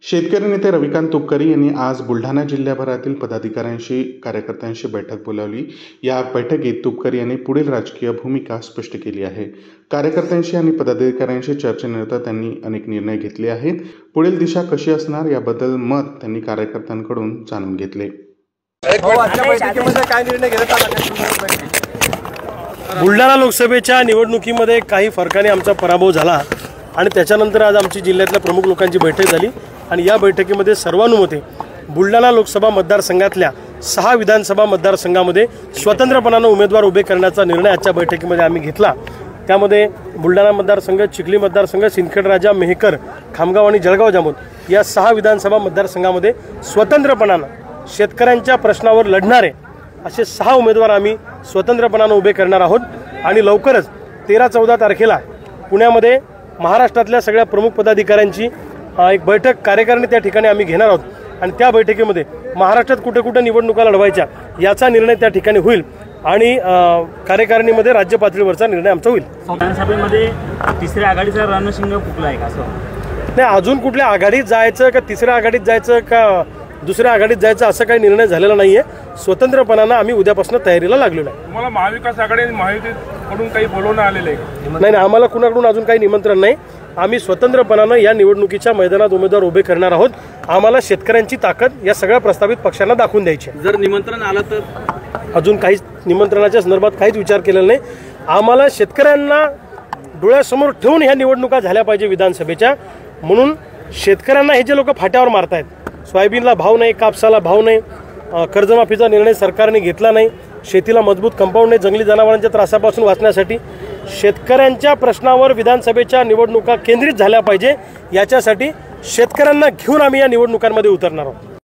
शेतकरी नेते रविकांत तुपकरी यांनी आज बुलढाणा जिल्ह्याभरातील पदाधिकाऱ्यांशी कार्यकर्त्यांशी बैठक बोलावली। या बैठकीत तुपकरी यांनी पुढील राजकीय भूमिका स्पष्ट केली आहे। कार्यकर्त्यांशी आणि पदाधिकाऱ्यांशी चर्चेनंतर त्यांनी अनेक निर्णय घेतले आहेत। पुढील दिशा कशी असणार याबद्दल मत त्यांनी कार्यकर्त्यांकडून जाणून घेतले। बुलढाणा लोकसभेच्या निवडणुकीमध्ये काही फरकाने आमचा पराभव झाला आणि त्याच्यानंतर आज आमची जिल्ह्यातल्या प्रमुख लोकांची बैठक झाली आणि या बैठकीमध्ये सर्वानुमते बुलढाणा लोकसभा मतदारसंघातल्या 6 विधानसभा मतदारसंघामध्ये स्वतंत्रपणाने उमेदवार उभे करण्याचा निर्णय आजच्या बैठकीमध्ये आम्ही घेतला। त्यामध्ये बुलढाणा मतदारसंघ, चिखली मतदारसंघ, सिंदखेड राजा, मेहकर, खामगाव आणि जळगाव जामोद या 6 विधानसभा मतदारसंघामध्ये स्वतंत्रपणाने शेतकऱ्यांच्या प्रश्नावर लढणारे असे 6 उमेदवार आम्ही स्वतंत्रपणाने उभे करणार आहोत आणि लवकरच 13-14 तारखेला पुण्यामध्ये महाराष्ट्रातल्या सगळ्या प्रमुख पदाधिकाऱ्यांची एक बैठक कार्यकारिणी त्या ठिकाणी आम्ही घेणार आहोत आणि त्या बैठकीमध्ये महाराष्ट्रात कुठे कुठे निवडणुका लढवायच्या याचा निर्णय त्या ठिकाणी होईल आणि कार्यकारिणीमध्ये राज्य पातळीवरचा निर्णय आमचा होईल। विधानसभेमध्ये तिसऱ्या आघाडीचा रणशिंग फुकला आहे का? असं नाही, अजून कुठल्या आघाडीत जायचं का तिसऱ्या आघाडीत जायचं का दुसऱ्या आघाडीत जायचं असं काही निर्णय झालेला नाहीये। स्वतंत्रपणाने आम्ही उद्यापासून तयारीला लागलेलो आहे। तुम्हाला महाविकास आघाडी आणि महायुतीकडून काही बोलवणं आलेलं आहे? नाही, आम्हाला कुणाकडून अजून काही निमंत्रण नाही। आम्ही स्वतंत्रपणाने या निवडणुकीच्या मैदानात उमेदवार उभे करणार आहोत। आम्हाला शेतकऱ्यांची ताकद या सगळ्या प्रस्तावित पक्षांना दाखवून द्यायची आहे। जर निमंत्रण आलं तर अजून काहीच निमंत्रणाच्या संदर्भात काहीच विचार केलेला नाही। आम्हाला शेतकऱ्यांना डोळ्यासमोर ठेवून ह्या निवडणुका झाल्या पाहिजे विधानसभेच्या, म्हणून शेतकऱ्यांना हे जे लोक फाट्यावर मारतायत, सोयाबीनला भाव नाही, कापसाला भाव नाही, कर्जमाफीचा निर्णय सरकारने घेतला नाही, शेतीला मजबूत कंपाऊंड नाही, जंगली जनावरांच्या त्रासापासून वाचण्यासाठी शेतकऱ्यांच्या प्रश्नावर विधानसभेच्या निवडणुका केंद्रित झाल्या पाहिजे, याच्यासाठी शेतकऱ्यांना घेऊन आम्ही या निवडणुकांमध्ये उतरणार आहोत।